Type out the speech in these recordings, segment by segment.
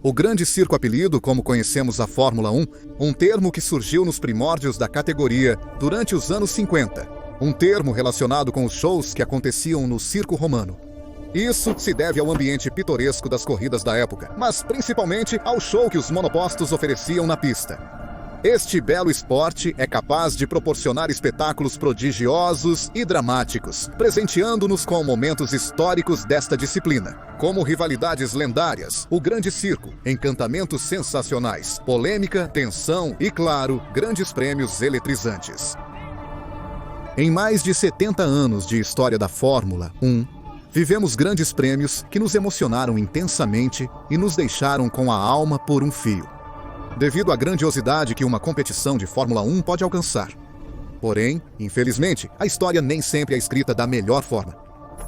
O grande circo apelido, como conhecemos a Fórmula 1, um termo que surgiu nos primórdios da categoria durante os anos 50. Um termo relacionado com os shows que aconteciam no circo romano. Isso se deve ao ambiente pitoresco das corridas da época, mas principalmente ao show que os monopostos ofereciam na pista. Este belo esporte é capaz de proporcionar espetáculos prodigiosos e dramáticos, presenteando-nos com momentos históricos desta disciplina, como rivalidades lendárias, o grande circo, encantamentos sensacionais, polêmica, tensão e, claro, grandes prêmios eletrizantes. Em mais de 70 anos de história da Fórmula 1, vivemos grandes prêmios que nos emocionaram intensamente e nos deixaram com a alma por um fio, devido à grandiosidade que uma competição de Fórmula 1 pode alcançar. Porém, infelizmente, a história nem sempre é escrita da melhor forma.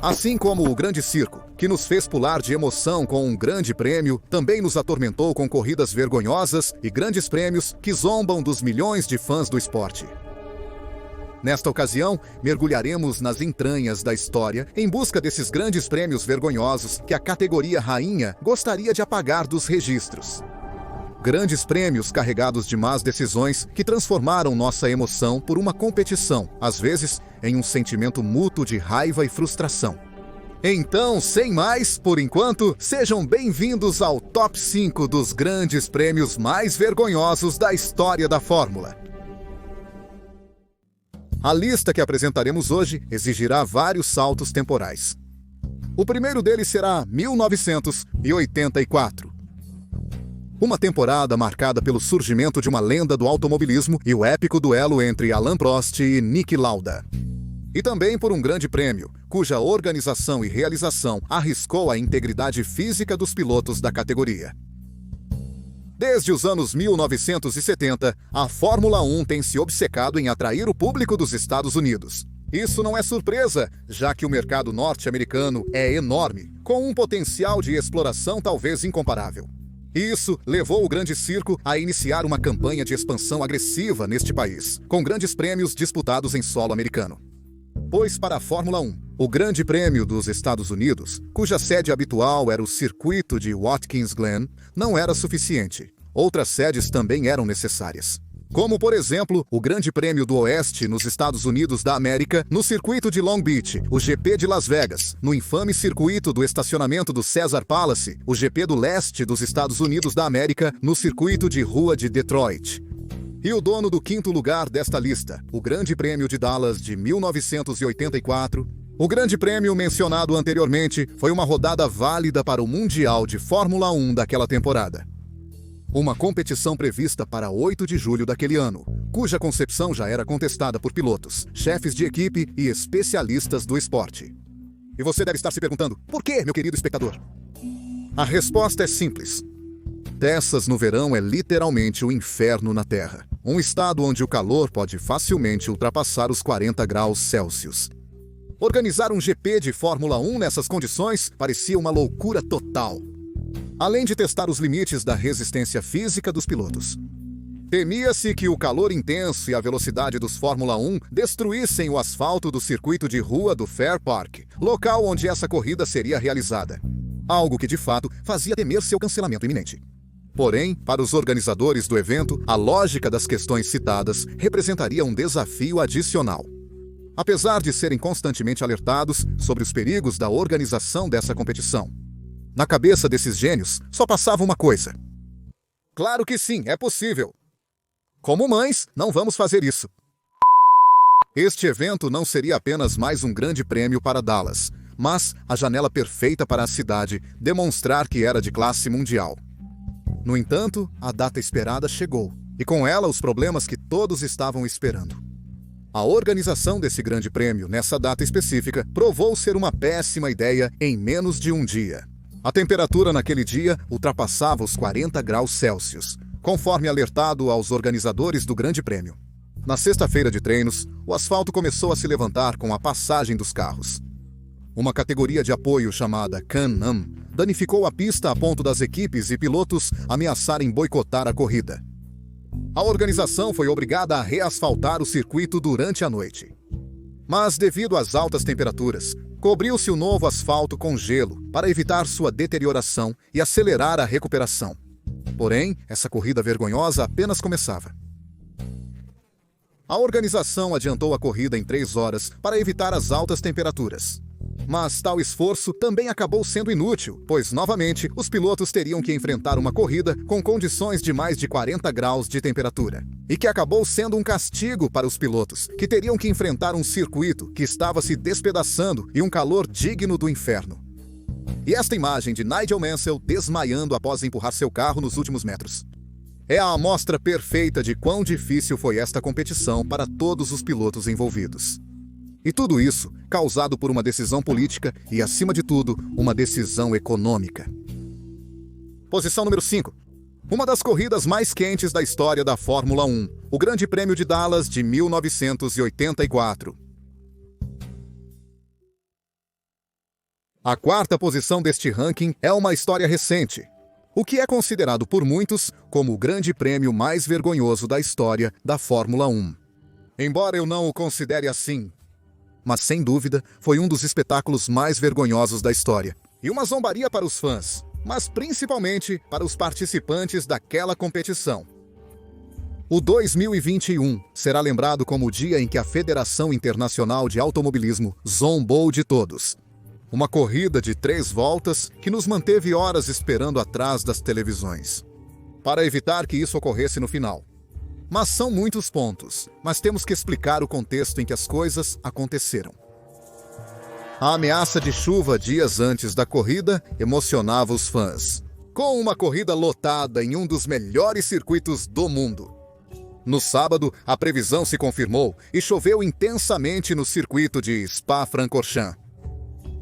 Assim como o grande circo, que nos fez pular de emoção com um grande prêmio, também nos atormentou com corridas vergonhosas e grandes prêmios que zombam dos milhões de fãs do esporte. Nesta ocasião, mergulharemos nas entranhas da história em busca desses grandes prêmios vergonhosos que a categoria rainha gostaria de apagar dos registros. Grandes prêmios carregados de más decisões que transformaram nossa emoção por uma competição, às vezes, em um sentimento mútuo de raiva e frustração. Então, sem mais, por enquanto, sejam bem-vindos ao Top 5 dos grandes prêmios mais vergonhosos da história da Fórmula. A lista que apresentaremos hoje exigirá vários saltos temporais. O primeiro deles será 1984. Uma temporada marcada pelo surgimento de uma lenda do automobilismo e o épico duelo entre Alain Prost e Niki Lauda. E também por um grande prêmio, cuja organização e realização arriscou a integridade física dos pilotos da categoria. Desde os anos 1970, a Fórmula 1 tem se obcecado em atrair o público dos Estados Unidos. Isso não é surpresa, já que o mercado norte-americano é enorme, com um potencial de exploração talvez incomparável. Isso levou o grande circo a iniciar uma campanha de expansão agressiva neste país, com grandes prêmios disputados em solo americano. Pois para a Fórmula 1, o Grande Prêmio dos Estados Unidos, cuja sede habitual era o circuito de Watkins Glen, não era suficiente. Outras sedes também eram necessárias. Como, por exemplo, o Grande Prêmio do Oeste nos Estados Unidos da América, no circuito de Long Beach, o GP de Las Vegas, no infame circuito do estacionamento do Caesars Palace, o GP do Leste dos Estados Unidos da América, no circuito de rua de Detroit. E o dono do quinto lugar desta lista, o Grande Prêmio de Dallas de 1984, o Grande Prêmio mencionado anteriormente foi uma rodada válida para o Mundial de Fórmula 1 daquela temporada. Uma competição prevista para 8 de julho daquele ano, cuja concepção já era contestada por pilotos, chefes de equipe e especialistas do esporte. E você deve estar se perguntando, por quê, meu querido espectador? A resposta é simples. Texas no verão é literalmente o inferno na Terra. Um estado onde o calor pode facilmente ultrapassar os 40 graus Celsius. Organizar um GP de Fórmula 1 nessas condições parecia uma loucura total. Além de testar os limites da resistência física dos pilotos. Temia-se que o calor intenso e a velocidade dos Fórmula 1 destruíssem o asfalto do circuito de rua do Fair Park, local onde essa corrida seria realizada. Algo que, de fato, fazia temer seu cancelamento iminente. Porém, para os organizadores do evento, a lógica das questões citadas representaria um desafio adicional. Apesar de serem constantemente alertados sobre os perigos da organização dessa competição, na cabeça desses gênios só passava uma coisa. Claro que sim, é possível. Como mães, não vamos fazer isso. Este evento não seria apenas mais um grande prêmio para Dallas, mas a janela perfeita para a cidade demonstrar que era de classe mundial. No entanto, a data esperada chegou, e com ela os problemas que todos estavam esperando. A organização desse grande prêmio, nessa data específica, provou ser uma péssima ideia em menos de um dia. A temperatura naquele dia ultrapassava os 40 graus Celsius, conforme alertado aos organizadores do Grande Prêmio. Na sexta-feira de treinos, o asfalto começou a se levantar com a passagem dos carros. Uma categoria de apoio chamada Can-Am danificou a pista a ponto das equipes e pilotos ameaçarem boicotar a corrida. A organização foi obrigada a reasfaltar o circuito durante a noite. Mas, devido às altas temperaturas, cobriu-se o novo asfalto com gelo para evitar sua deterioração e acelerar a recuperação. Porém, essa corrida vergonhosa apenas começava. A organização adiantou a corrida em 3 horas para evitar as altas temperaturas. Mas tal esforço também acabou sendo inútil, pois, novamente, os pilotos teriam que enfrentar uma corrida com condições de mais de 40 graus de temperatura. E que acabou sendo um castigo para os pilotos, que teriam que enfrentar um circuito que estava se despedaçando e um calor digno do inferno. E esta imagem de Nigel Mansell desmaiando após empurrar seu carro nos últimos metros é a amostra perfeita de quão difícil foi esta competição para todos os pilotos envolvidos. E tudo isso causado por uma decisão política e, acima de tudo, uma decisão econômica. Posição número 5. Uma das corridas mais quentes da história da Fórmula 1, o Grande Prêmio de Dallas de 1984. A 4ª posição deste ranking é uma história recente, o que é considerado por muitos como o grande prêmio mais vergonhoso da história da Fórmula 1. Embora eu não o considere assim, mas sem dúvida foi um dos espetáculos mais vergonhosos da história. E uma zombaria para os fãs, mas principalmente para os participantes daquela competição. O 2021 será lembrado como o dia em que a Federação Internacional de Automobilismo zombou de todos. Uma corrida de 3 voltas que nos manteve horas esperando atrás das televisões, para evitar que isso ocorresse no final. Mas são muitos pontos, mas temos que explicar o contexto em que as coisas aconteceram. A ameaça de chuva dias antes da corrida emocionava os fãs, com uma corrida lotada em um dos melhores circuitos do mundo. No sábado, a previsão se confirmou e choveu intensamente no circuito de Spa-Francorchamps.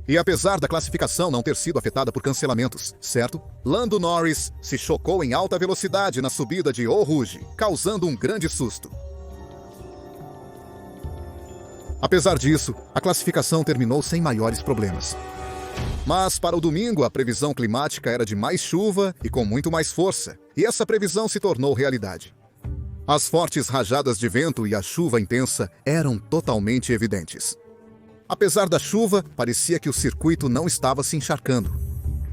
E apesar da classificação não ter sido afetada por cancelamentos, certo? Lando Norris se chocou em alta velocidade na subida de Eau Rouge, causando um grande susto. Apesar disso, a classificação terminou sem maiores problemas. Mas para o domingo, a previsão climática era de mais chuva e com muito mais força, e essa previsão se tornou realidade. As fortes rajadas de vento e a chuva intensa eram totalmente evidentes. Apesar da chuva, parecia que o circuito não estava se encharcando.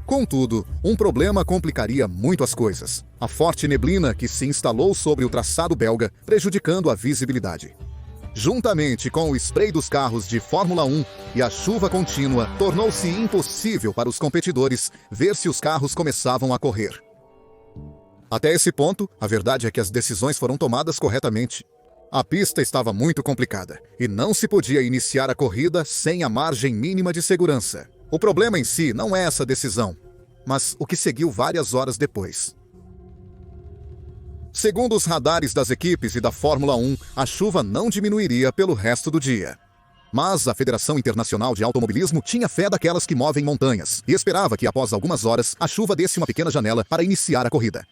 Contudo, um problema complicaria muito as coisas: a forte neblina que se instalou sobre o traçado belga, prejudicando a visibilidade. Juntamente com o spray dos carros de Fórmula 1 e a chuva contínua, tornou-se impossível para os competidores ver se os carros começavam a correr. Até esse ponto, a verdade é que as decisões foram tomadas corretamente. A pista estava muito complicada e não se podia iniciar a corrida sem a margem mínima de segurança. O problema em si não é essa decisão, mas o que seguiu várias horas depois. Segundo os radares das equipes e da Fórmula 1, a chuva não diminuiria pelo resto do dia. Mas a Federação Internacional de Automobilismo tinha fé daquelas que movem montanhas e esperava que, após algumas horas, a chuva desse uma pequena janela para iniciar a corrida.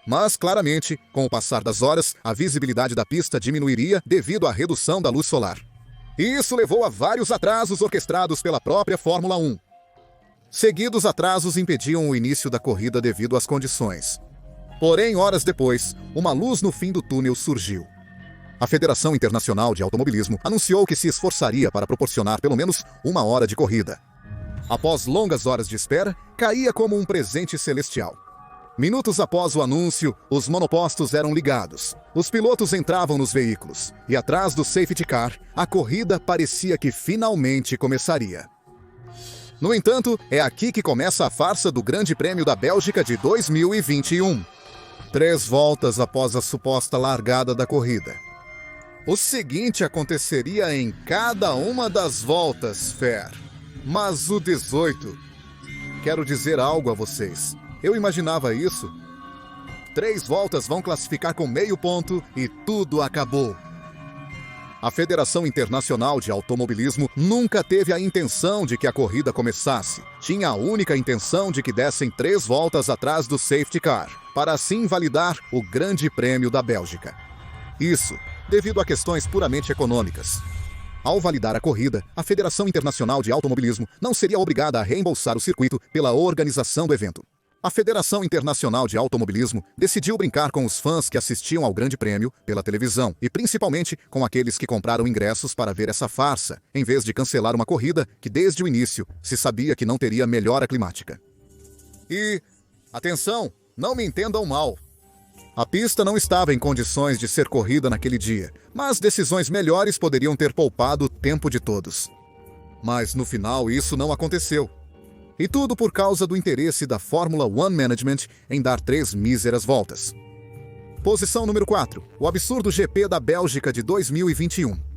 Mas, claramente, com o passar das horas, a visibilidade da pista diminuiria devido à redução da luz solar. E isso levou a vários atrasos orquestrados pela própria Fórmula 1. Seguidos atrasos impediam o início da corrida devido às condições. Porém, horas depois, uma luz no fim do túnel surgiu. A Federação Internacional de Automobilismo anunciou que se esforçaria para proporcionar pelo menos 1 hora de corrida. Após longas horas de espera, caía como um presente celestial. Minutos após o anúncio, os monopostos eram ligados. Os pilotos entravam nos veículos e, atrás do safety car, a corrida parecia que finalmente começaria. No entanto, é aqui que começa a farsa do Grande Prêmio da Bélgica de 2021. 3 voltas após a suposta largada da corrida. O seguinte aconteceria em cada uma das voltas, Fer. Mas o 18... Quero dizer algo a vocês. Eu imaginava isso. 3 voltas vão classificar com meio ponto e tudo acabou. A Federação Internacional de Automobilismo nunca teve a intenção de que a corrida começasse. Tinha a única intenção de que dessem 3 voltas atrás do safety car, para assim validar o Grande Prêmio da Bélgica. Isso, devido a questões puramente econômicas. Ao validar a corrida, a Federação Internacional de Automobilismo não seria obrigada a reembolsar o circuito pela organização do evento. A Federação Internacional de Automobilismo decidiu brincar com os fãs que assistiam ao Grande Prêmio pela televisão e principalmente com aqueles que compraram ingressos para ver essa farsa, em vez de cancelar uma corrida que desde o início se sabia que não teria melhora climática. E, atenção, Não me entendam mal. A pista não estava em condições de ser corrida naquele dia, mas decisões melhores poderiam ter poupado o tempo de todos. Mas no final isso não aconteceu. E tudo por causa do interesse da Fórmula One Management em dar 3 míseras voltas. Posição número 4. O absurdo GP da Bélgica de 2021.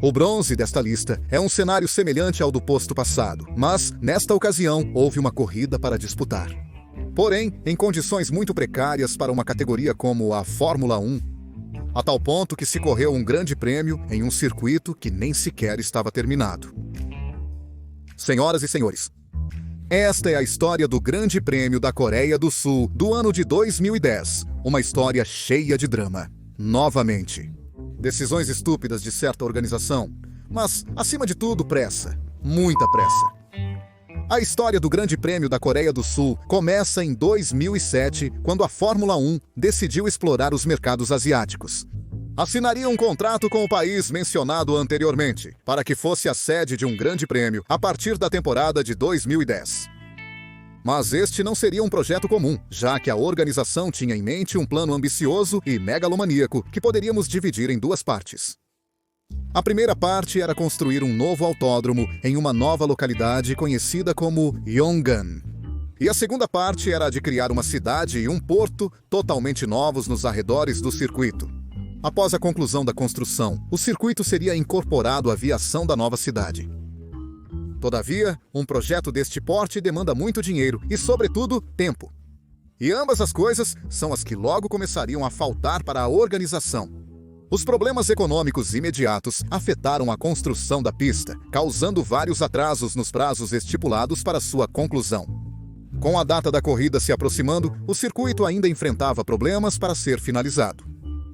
O bronze desta lista é um cenário semelhante ao do posto passado, mas, nesta ocasião, houve uma corrida para disputar. Porém, em condições muito precárias para uma categoria como a Fórmula 1, a tal ponto que se correu um grande prêmio em um circuito que nem sequer estava terminado. Senhoras e senhores, esta é a história do Grande Prêmio da Coreia do Sul do ano de 2010, uma história cheia de drama. Novamente. Decisões estúpidas de certa organização, mas, acima de tudo, pressa. Muita pressa. A história do Grande Prêmio da Coreia do Sul começa em 2007, quando a Fórmula 1 decidiu explorar os mercados asiáticos. Assinaria um contrato com o país mencionado anteriormente, para que fosse a sede de um grande prêmio a partir da temporada de 2010. Mas este não seria um projeto comum, já que a organização tinha em mente um plano ambicioso e megalomaníaco que poderíamos dividir em 2 partes. A primeira parte era construir um novo autódromo em uma nova localidade conhecida como Yongan. E a segunda parte era a de criar uma cidade e um porto totalmente novos nos arredores do circuito. Após a conclusão da construção, o circuito seria incorporado à viação da nova cidade. Todavia, um projeto deste porte demanda muito dinheiro e, sobretudo, tempo. E ambas as coisas são as que logo começariam a faltar para a organização. Os problemas econômicos imediatos afetaram a construção da pista, causando vários atrasos nos prazos estipulados para sua conclusão. Com a data da corrida se aproximando, o circuito ainda enfrentava problemas para ser finalizado.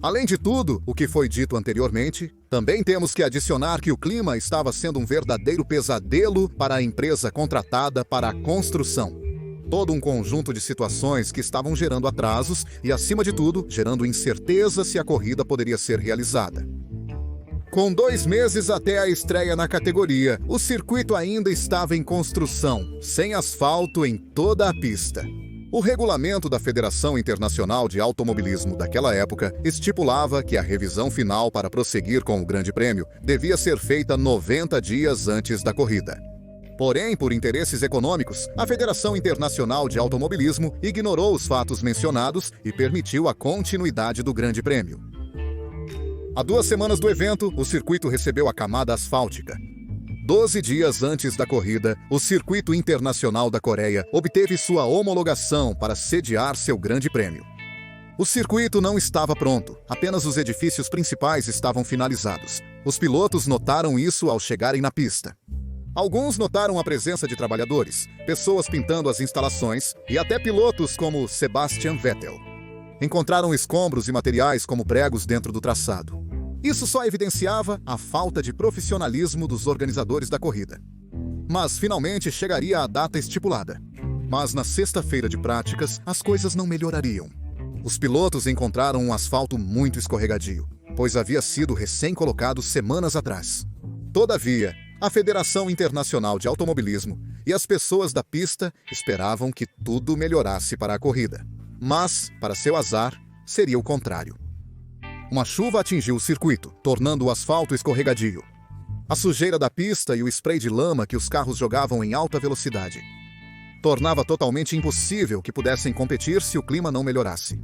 Além de tudo o que foi dito anteriormente, também temos que adicionar que o clima estava sendo um verdadeiro pesadelo para a empresa contratada para a construção. Todo um conjunto de situações que estavam gerando atrasos e, acima de tudo, gerando incerteza se a corrida poderia ser realizada. Com 2 meses até a estreia na categoria, o circuito ainda estava em construção, sem asfalto em toda a pista. O regulamento da Federação Internacional de Automobilismo daquela época estipulava que a revisão final para prosseguir com o Grande Prêmio devia ser feita 90 dias antes da corrida. Porém, por interesses econômicos, a Federação Internacional de Automobilismo ignorou os fatos mencionados e permitiu a continuidade do Grande Prêmio. Há 2 semanas do evento, o circuito recebeu a camada asfáltica. 12 dias antes da corrida, o Circuito Internacional da Coreia obteve sua homologação para sediar seu Grande Prêmio. O circuito não estava pronto, apenas os edifícios principais estavam finalizados. Os pilotos notaram isso ao chegarem na pista. Alguns notaram a presença de trabalhadores, pessoas pintando as instalações e até pilotos como Sebastian Vettel. Encontraram escombros e materiais como pregos dentro do traçado. Isso só evidenciava a falta de profissionalismo dos organizadores da corrida. Mas finalmente chegaria a data estipulada. Mas na sexta-feira de práticas, as coisas não melhorariam. Os pilotos encontraram um asfalto muito escorregadio, pois havia sido recém-colocado semanas atrás. Todavia, a Federação Internacional de Automobilismo e as pessoas da pista esperavam que tudo melhorasse para a corrida. Mas, para seu azar, seria o contrário. Uma chuva atingiu o circuito, tornando o asfalto escorregadio. A sujeira da pista e o spray de lama que os carros jogavam em alta velocidade tornava totalmente impossível que pudessem competir se o clima não melhorasse.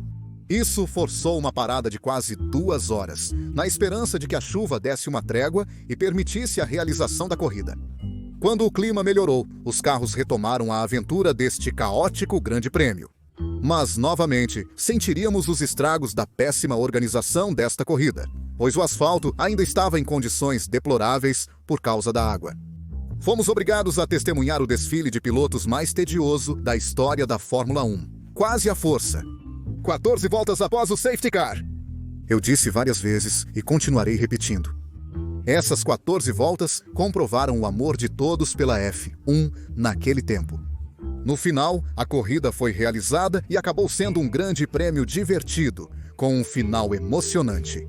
Isso forçou uma parada de quase 2 horas, na esperança de que a chuva desse uma trégua e permitisse a realização da corrida. Quando o clima melhorou, os carros retomaram a aventura deste caótico Grande Prêmio. Mas, novamente, sentiríamos os estragos da péssima organização desta corrida, pois o asfalto ainda estava em condições deploráveis por causa da água. Fomos obrigados a testemunhar o desfile de pilotos mais tedioso da história da Fórmula 1, quase à força. 14 voltas após o safety car. Eu disse várias vezes e continuarei repetindo. Essas 14 voltas comprovaram o amor de todos pela F1 naquele tempo. No final, a corrida foi realizada e acabou sendo um grande prêmio divertido, com um final emocionante.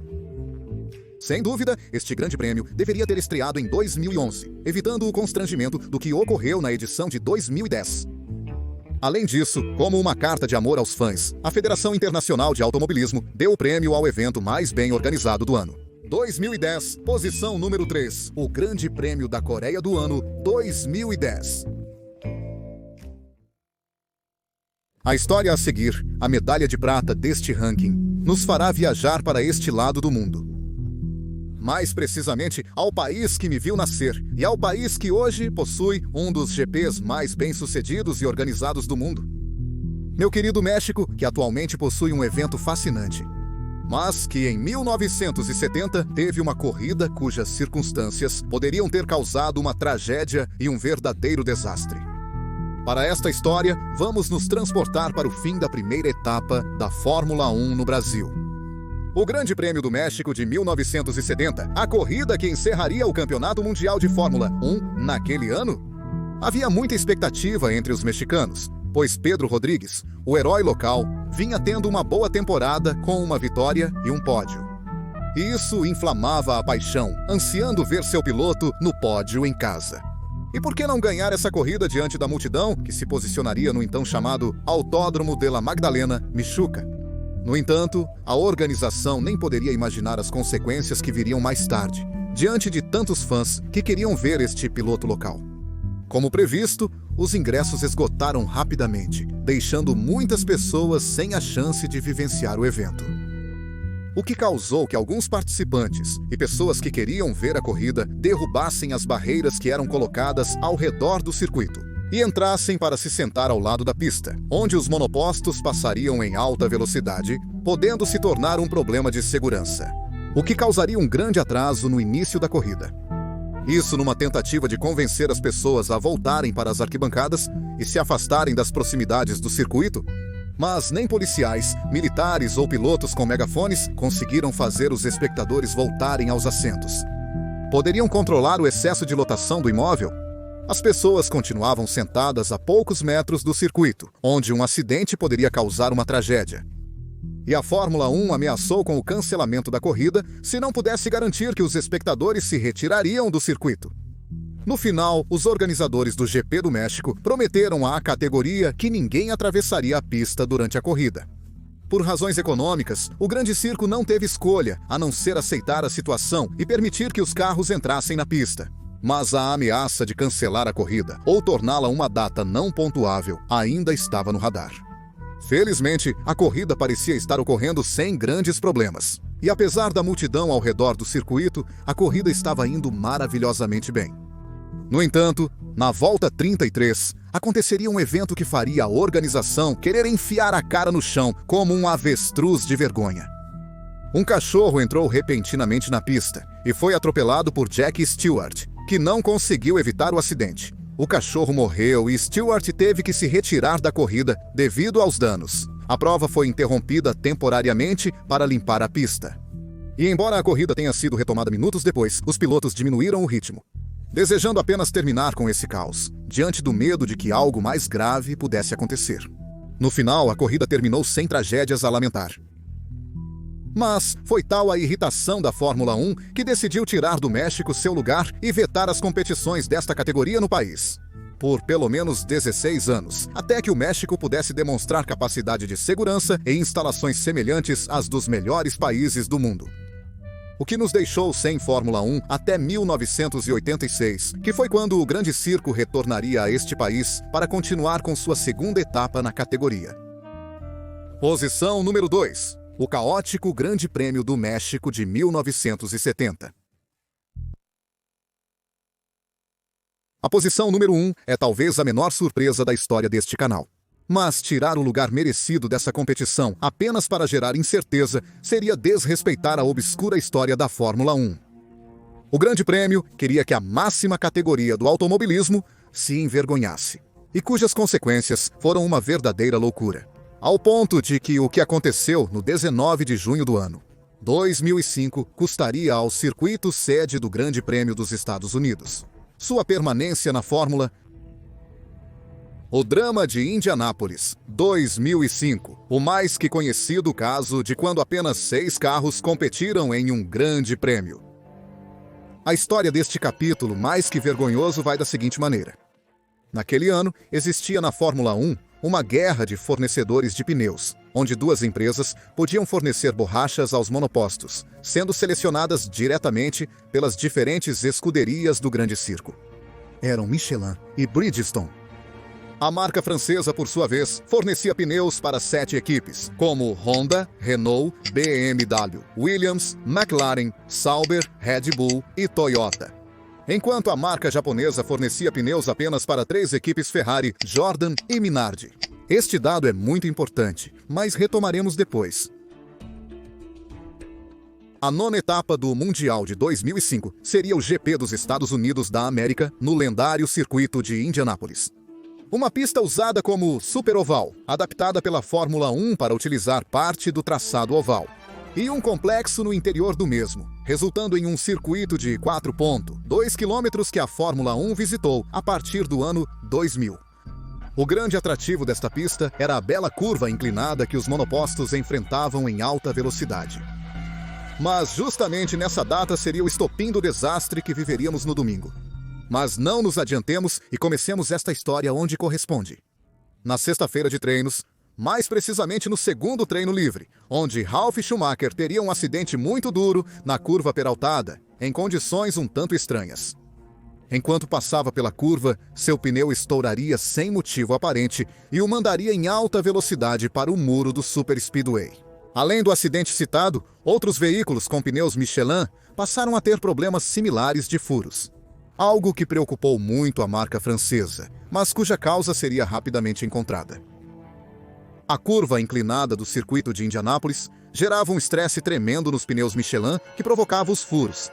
Sem dúvida, este grande prêmio deveria ter estreado em 2011, evitando o constrangimento do que ocorreu na edição de 2010. Além disso, como uma carta de amor aos fãs, a Federação Internacional de Automobilismo deu o prêmio ao evento mais bem organizado do ano. 2010, posição número 3, o Grande Prêmio da Coreia do Ano 2010. A história a seguir, a medalha de prata deste ranking, nos fará viajar para este lado do mundo. Mais precisamente, ao país que me viu nascer e ao país que hoje possui um dos GPs mais bem-sucedidos e organizados do mundo. Meu querido México, que atualmente possui um evento fascinante, mas que em 1970 teve uma corrida cujas circunstâncias poderiam ter causado uma tragédia e um verdadeiro desastre. Para esta história, vamos nos transportar para o fim da primeira etapa da Fórmula 1 no Brasil. O Grande Prêmio do México de 1970, a corrida que encerraria o Campeonato Mundial de Fórmula 1 naquele ano? Havia muita expectativa entre os mexicanos, pois Pedro Rodrigues, o herói local, vinha tendo uma boa temporada com uma vitória e um pódio. Isso inflamava a paixão, ansiando ver seu piloto no pódio em casa. E por que não ganhar essa corrida diante da multidão que se posicionaria no então chamado Autódromo de la Magdalena, Michuca? No entanto, a organização nem poderia imaginar as consequências que viriam mais tarde, diante de tantos fãs que queriam ver este piloto local. Como previsto, os ingressos esgotaram rapidamente, deixando muitas pessoas sem a chance de vivenciar o evento. O que causou que alguns participantes e pessoas que queriam ver a corrida derrubassem as barreiras que eram colocadas ao redor do circuito e entrassem para se sentar ao lado da pista, onde os monopostos passariam em alta velocidade, podendo se tornar um problema de segurança, o que causaria um grande atraso no início da corrida. Isso numa tentativa de convencer as pessoas a voltarem para as arquibancadas e se afastarem das proximidades do circuito. Mas nem policiais, militares ou pilotos com megafones conseguiram fazer os espectadores voltarem aos assentos. Poderiam controlar o excesso de lotação do imóvel? As pessoas continuavam sentadas a poucos metros do circuito, onde um acidente poderia causar uma tragédia. E a Fórmula 1 ameaçou com o cancelamento da corrida se não pudesse garantir que os espectadores se retirariam do circuito. No final, os organizadores do GP do México prometeram à categoria que ninguém atravessaria a pista durante a corrida. Por razões econômicas, o Grande Circo não teve escolha a não ser aceitar a situação e permitir que os carros entrassem na pista. Mas a ameaça de cancelar a corrida ou torná-la uma data não pontuável ainda estava no radar. Felizmente, a corrida parecia estar ocorrendo sem grandes problemas. E apesar da multidão ao redor do circuito, a corrida estava indo maravilhosamente bem. No entanto, na volta 33, aconteceria um evento que faria a organização querer enfiar a cara no chão como um avestruz de vergonha. Um cachorro entrou repentinamente na pista e foi atropelado por Jack Stewart, que não conseguiu evitar o acidente. O cachorro morreu e Stewart teve que se retirar da corrida devido aos danos. A prova foi interrompida temporariamente para limpar a pista. E embora a corrida tenha sido retomada minutos depois, os pilotos diminuíram o ritmo, desejando apenas terminar com esse caos, diante do medo de que algo mais grave pudesse acontecer. No final, a corrida terminou sem tragédias a lamentar. Mas foi tal a irritação da Fórmula 1 que decidiu tirar do México seu lugar e vetar as competições desta categoria no país, por pelo menos 16 anos, até que o México pudesse demonstrar capacidade de segurança e instalações semelhantes às dos melhores países do mundo. O que nos deixou sem Fórmula 1 até 1986, que foi quando o Grande Circo retornaria a este país para continuar com sua segunda etapa na categoria. Posição número 2. O caótico Grande Prêmio do México de 1970. A posição número 1 é talvez a menor surpresa da história deste canal. Mas tirar o lugar merecido dessa competição apenas para gerar incerteza seria desrespeitar a obscura história da Fórmula 1. O Grande Prêmio queria que a máxima categoria do automobilismo se envergonhasse, e cujas consequências foram uma verdadeira loucura. Ao ponto de que o que aconteceu no 19 de junho do ano 2005 custaria ao circuito sede do Grande Prêmio dos Estados Unidos sua permanência na Fórmula. O drama de Indianápolis, 2005, o mais que conhecido caso de quando apenas 6 carros competiram em um grande prêmio. A história deste capítulo mais que vergonhoso vai da seguinte maneira. Naquele ano, existia na Fórmula 1 uma guerra de fornecedores de pneus, onde duas empresas podiam fornecer borrachas aos monopostos, sendo selecionadas diretamente pelas diferentes escuderias do Grande Circo. Eram Michelin e Bridgestone. A marca francesa, por sua vez, fornecia pneus para 7 equipes, como Honda, Renault, BMW, Williams, McLaren, Sauber, Red Bull e Toyota. Enquanto a marca japonesa fornecia pneus apenas para 3 equipes Ferrari, Jordan e Minardi. Este dado é muito importante, mas retomaremos depois. A 9ª etapa do Mundial de 2005 seria o GP dos Estados Unidos da América no lendário circuito de Indianápolis. Uma pista usada como superoval, adaptada pela Fórmula 1 para utilizar parte do traçado oval, e um complexo no interior do mesmo, resultando em um circuito de 4,2 quilômetros que a Fórmula 1 visitou a partir do ano 2000. O grande atrativo desta pista era a bela curva inclinada que os monopostos enfrentavam em alta velocidade. Mas justamente nessa data seria o estopim do desastre que viveríamos no domingo. Mas não nos adiantemos e comecemos esta história onde corresponde. Na sexta-feira de treinos, mais precisamente no segundo treino livre, onde Ralf Schumacher teria um acidente muito duro na curva peraltada, em condições um tanto estranhas. Enquanto passava pela curva, seu pneu estouraria sem motivo aparente e o mandaria em alta velocidade para o muro do Super Speedway. Além do acidente citado, outros veículos com pneus Michelin passaram a ter problemas similares de furos. Algo que preocupou muito a marca francesa, mas cuja causa seria rapidamente encontrada. A curva inclinada do circuito de Indianápolis gerava um estresse tremendo nos pneus Michelin que provocava os furos.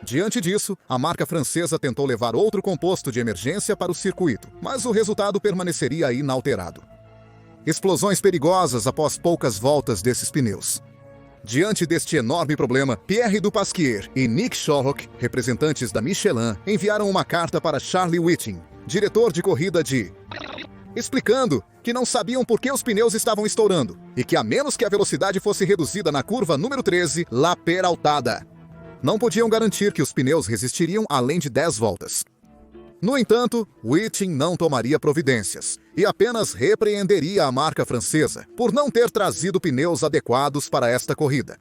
Diante disso, a marca francesa tentou levar outro composto de emergência para o circuito, mas o resultado permaneceria inalterado. Explosões perigosas após poucas voltas desses pneus. Diante deste enorme problema, Pierre Dupasquier e Nick Scharock, representantes da Michelin, enviaram uma carta para Charlie Whiting, diretor de corrida explicando que não sabiam por que os pneus estavam estourando e que a menos que a velocidade fosse reduzida na curva número 13, La Peraltada, não podiam garantir que os pneus resistiriam além de 10 voltas. No entanto, Whiting não tomaria providências e apenas repreenderia a marca francesa por não ter trazido pneus adequados para esta corrida.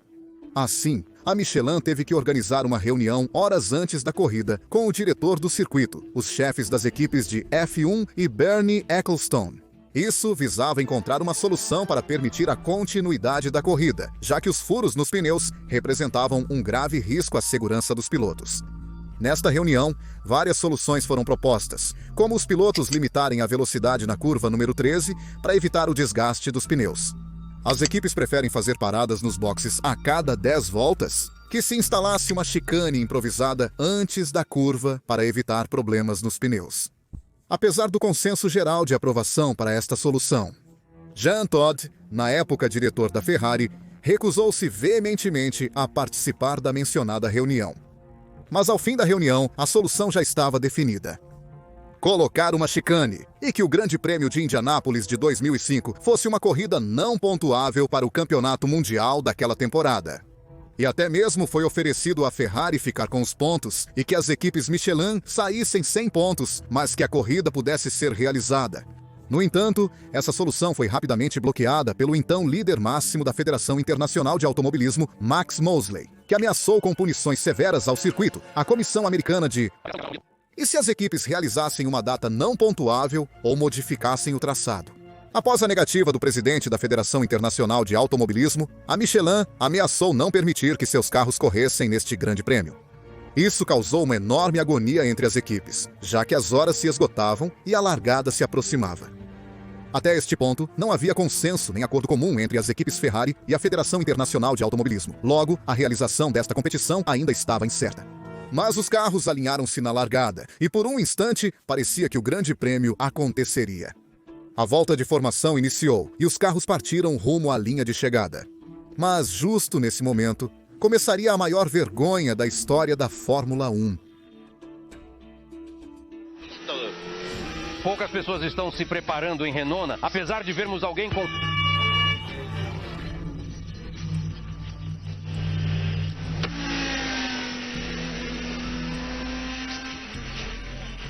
Assim, a Michelin teve que organizar uma reunião horas antes da corrida com o diretor do circuito, os chefes das equipes de F1 e Bernie Ecclestone. Isso visava encontrar uma solução para permitir a continuidade da corrida, já que os furos nos pneus representavam um grave risco à segurança dos pilotos. Nesta reunião, várias soluções foram propostas, como os pilotos limitarem a velocidade na curva número 13 para evitar o desgaste dos pneus. As equipes preferem fazer paradas nos boxes a cada 10 voltas, que se instalasse uma chicane improvisada antes da curva para evitar problemas nos pneus. Apesar do consenso geral de aprovação para esta solução, Jean Todt, na época diretor da Ferrari, recusou-se veementemente a participar da mencionada reunião. Mas ao fim da reunião, a solução já estava definida. Colocar uma chicane e que o Grande Prêmio de Indianápolis de 2005 fosse uma corrida não pontuável para o campeonato mundial daquela temporada. E até mesmo foi oferecido à Ferrari ficar com os pontos e que as equipes Michelin saíssem sem pontos, mas que a corrida pudesse ser realizada. No entanto, essa solução foi rapidamente bloqueada pelo então líder máximo da Federação Internacional de Automobilismo, Max Mosley, que ameaçou com punições severas ao circuito, a Comissão Americana de... E se as equipes realizassem uma data não pontuável ou modificassem o traçado? Após a negativa do presidente da Federação Internacional de Automobilismo, a Michelin ameaçou não permitir que seus carros corressem neste grande prêmio. Isso causou uma enorme agonia entre as equipes, já que as horas se esgotavam e a largada se aproximava. Até este ponto, não havia consenso nem acordo comum entre as equipes Ferrari e a Federação Internacional de Automobilismo. Logo, a realização desta competição ainda estava incerta. Mas os carros alinharam-se na largada e por um instante parecia que o grande prêmio aconteceria. A volta de formação iniciou e os carros partiram rumo à linha de chegada. Mas justo nesse momento, começaria a maior vergonha da história da Fórmula 1. Poucas pessoas estão se preparando em Renona, apesar de vermos alguém com...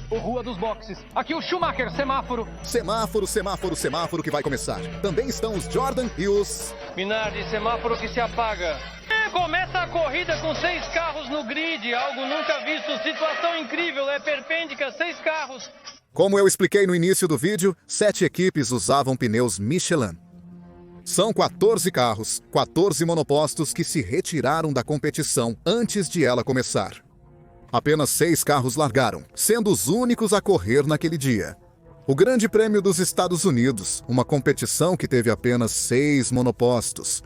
O Rua dos Boxes. Aqui o Schumacher, semáforo. Semáforo, semáforo, semáforo que vai começar. Também estão os Jordan e os... Minardi, semáforo que se apaga. Começa a corrida com 6 carros no grid, algo nunca visto. Situação incrível, é perpêndica, 6 carros. Como eu expliquei no início do vídeo, 7 equipes usavam pneus Michelin. São 14 carros, 14 monopostos que se retiraram da competição antes de ela começar. Apenas 6 carros largaram, sendo os únicos a correr naquele dia. O Grande Prêmio dos Estados Unidos, uma competição que teve apenas 6 monopostos.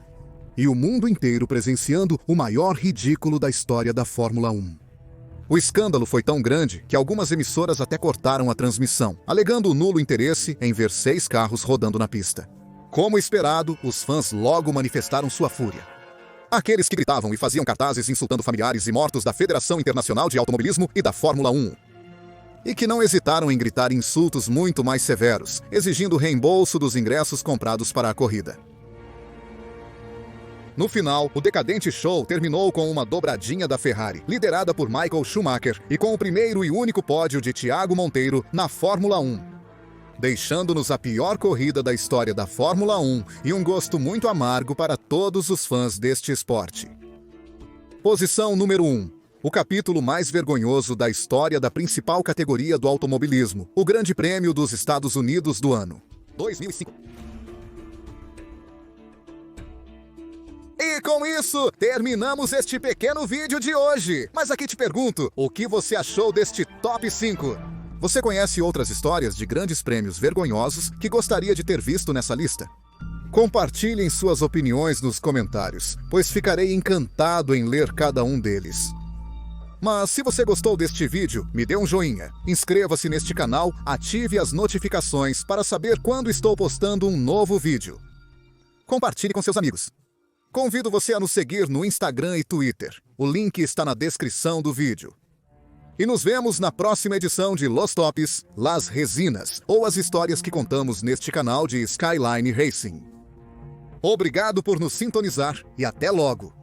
E o mundo inteiro presenciando o maior ridículo da história da Fórmula 1. O escândalo foi tão grande que algumas emissoras até cortaram a transmissão, alegando o nulo interesse em ver 6 carros rodando na pista. Como esperado, os fãs logo manifestaram sua fúria. Aqueles que gritavam e faziam cartazes insultando familiares e mortos da Federação Internacional de Automobilismo e da Fórmula 1. E que não hesitaram em gritar insultos muito mais severos, exigindo o reembolso dos ingressos comprados para a corrida. No final, o decadente show terminou com uma dobradinha da Ferrari, liderada por Michael Schumacher, e com o primeiro e único pódio de Thiago Monteiro na Fórmula 1. Deixando-nos a pior corrida da história da Fórmula 1 e um gosto muito amargo para todos os fãs deste esporte. Posição número 1. O capítulo mais vergonhoso da história da principal categoria do automobilismo, o Grande Prêmio dos Estados Unidos do ano 2005. E com isso, terminamos este pequeno vídeo de hoje. Mas aqui te pergunto, o que você achou deste Top 5? Você conhece outras histórias de grandes prêmios vergonhosos que gostaria de ter visto nessa lista? Compartilhem suas opiniões nos comentários, pois ficarei encantado em ler cada um deles. Mas se você gostou deste vídeo, me dê um joinha, inscreva-se neste canal, ative as notificações para saber quando estou postando um novo vídeo. Compartilhe com seus amigos. Convido você a nos seguir no Instagram e Twitter. O link está na descrição do vídeo. E nos vemos na próxima edição de Los Tops, Las Resinas, ou as histórias que contamos neste canal de Skyline Racing. Obrigado por nos sintonizar e até logo!